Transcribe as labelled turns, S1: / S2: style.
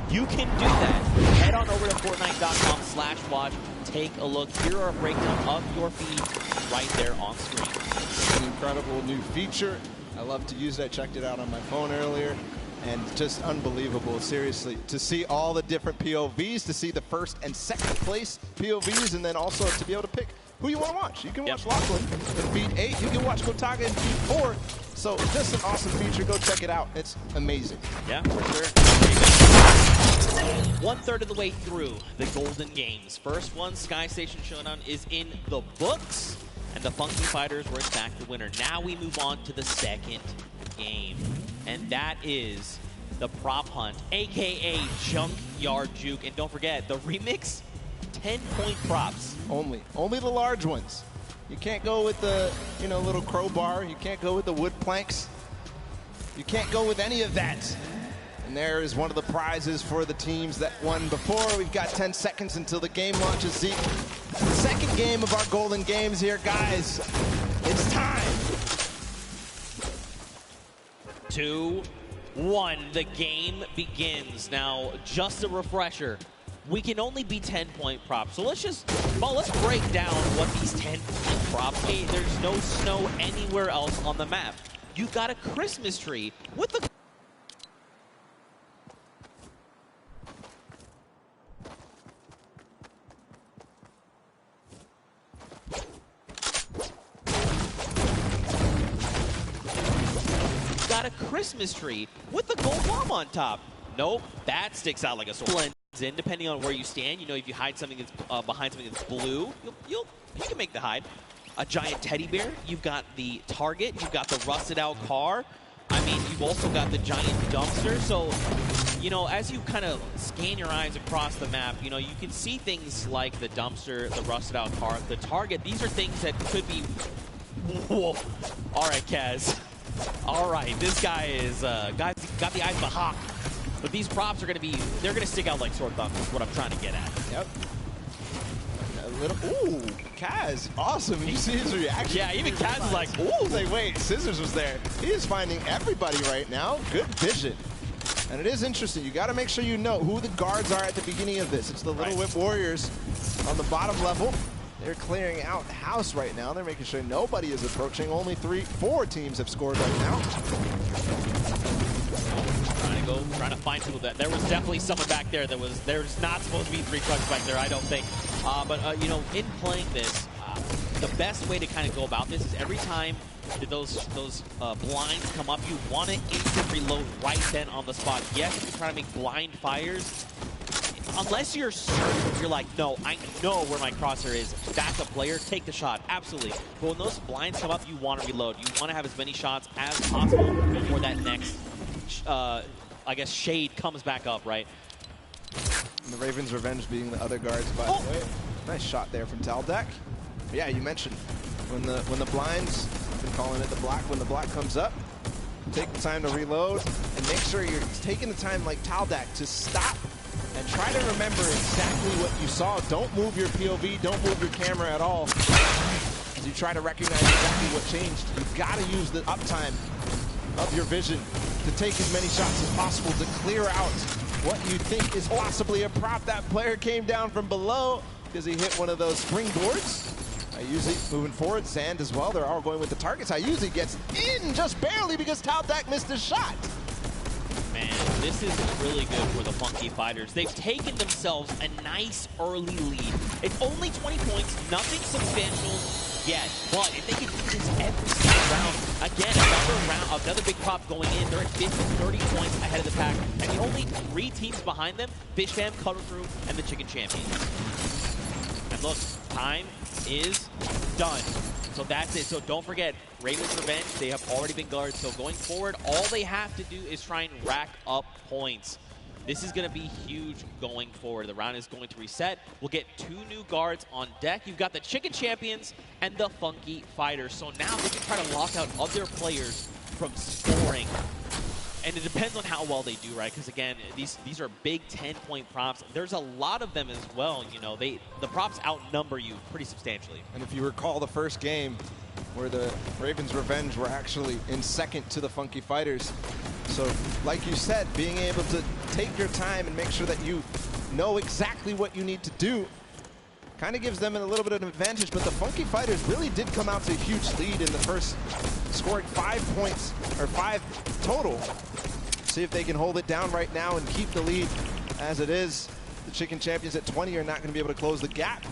S1: You can do that. Head on over to Fortnite.com/watch. Take a look. Here are a breakdown of your feed right there on screen.
S2: An incredible new feature. I love to use that. Checked it out on my phone earlier. And just unbelievable, seriously, to see all the different POVs, to see the first and second place POVs, and then also to be able to pick who you want to watch. You can watch Lachlan in Beat 8, you can watch Gotaga in Beat 4. So just an awesome feature. Go check it out. It's amazing.
S1: Yeah, for sure. 1/3 of the way through the Golden Games. First one, Sky Station Showdown, is in the books, and the Funky Fighters were in fact the winner. Now we move on to the second game. And that is the prop hunt, aka Junkyard Juke. And don't forget, the remix, 10-point props.
S2: Only the large ones. You can't go with the, little crowbar. You can't go with the wood planks. You can't go with any of that. And there is one of the prizes for the teams that won before. We've got 10 seconds until the game launches. Zeke, the second game of our Golden Games here, guys. It's time.
S1: 2, 1, the game begins. Now, just a refresher, we can only be 10-point props. So let's break down what these 10-point props. Hey, there's no snow anywhere else on the map. You've got a Christmas tree with the Christmas tree with the gold bomb on top. Nope, that sticks out like a sword. Blends in depending on where you stand. If you hide something that's behind something that's blue, you can make the hide. A giant teddy bear. You've got the target. You've got the rusted out car. I mean, you've also got the giant dumpster. So, as you kind of scan your eyes across the map, you can see things like the dumpster, the rusted out car, the target. These are things that could be. Whoa! All right, Kaz. All right, this guy is got the eyes of a hawk. But these props are they're gonna stick out like sore thumbs is what I'm trying to get at.
S2: Yep. Ooh, Kaz, awesome. You see his reaction?
S1: Yeah, even Kaz is like, ooh.
S2: He's like, wait, Scissors was there. He is finding everybody right now. Good vision. And it is interesting. You got to make sure you know who the guards are at the beginning of this. It's the Little Whip Warriors on the bottom level. They're clearing out the house right now. They're making sure nobody is approaching. Only 4 teams have scored right now.
S1: Trying to find people that there was definitely someone back there that there's not supposed to be 3 trucks back there, I don't think. But in playing this, the best way to kind of go about this is every time that those blinds come up, you want to instant reload right then on the spot. Yes, you can try to make blind fires. Unless you're certain, you're like, no, I know where my crosshair is. That's a player. Take the shot. Absolutely. But when those blinds come up, you want to reload. You want to have as many shots as possible before that next, I guess, shade comes back up, right?
S2: And the Raven's Revenge being the other guards, by the way. Nice shot there from Taldak. Yeah, you mentioned when the blinds, I've been calling it the black, when the black comes up, take the time to reload and make sure you're taking the time like Taldak to stop and try to remember exactly what you saw. Don't move your POV, don't move your camera at all. As you try to recognize exactly what changed, you've got to use the uptime of your vision to take as many shots as possible to clear out what you think is possibly a prop. That player came down from below because he hit one of those springboards. IIIWAVVYIII moving forward, Sand as well. They're all going with the targets. IIIWAVVYIII gets in just barely because Taldak missed his shot.
S1: Man, this is really good for the Funky Fighters. They've taken themselves a nice early lead. It's only 20 points, nothing substantial yet, but if they can do this every single round, again, another big prop going in, they're at 30 points ahead of the pack, and the only 3 teams behind them, Fish Fam, Cuddle Crew, and the Chicken Champions. And look, time is done. So that's it. So don't forget, Raven's Revenge, they have already been guards. So going forward, all they have to do is try and rack up points. This is going to be huge going forward. The round is going to reset. We'll get 2 new guards on deck. You've got the Chicken Champions and the Funky Fighters. So now they can try to lock out other players from scoring. And it depends on how well they do, right? Because again, these are big 10-point props. There's a lot of them as well. The props outnumber you pretty substantially.
S2: And if you recall the first game where the Ravens Revenge were actually in second to the Funky Fighters. So like you said, being able to take your time and make sure that you know exactly what you need to do. Kind of gives them a little bit of an advantage, but the Funky Fighters really did come out to a huge lead in the first, scoring 5 points, or 5 total. See if they can hold it down right now and keep the lead as it is. The Chicken Champions at 20 are not going to be able to close the gap.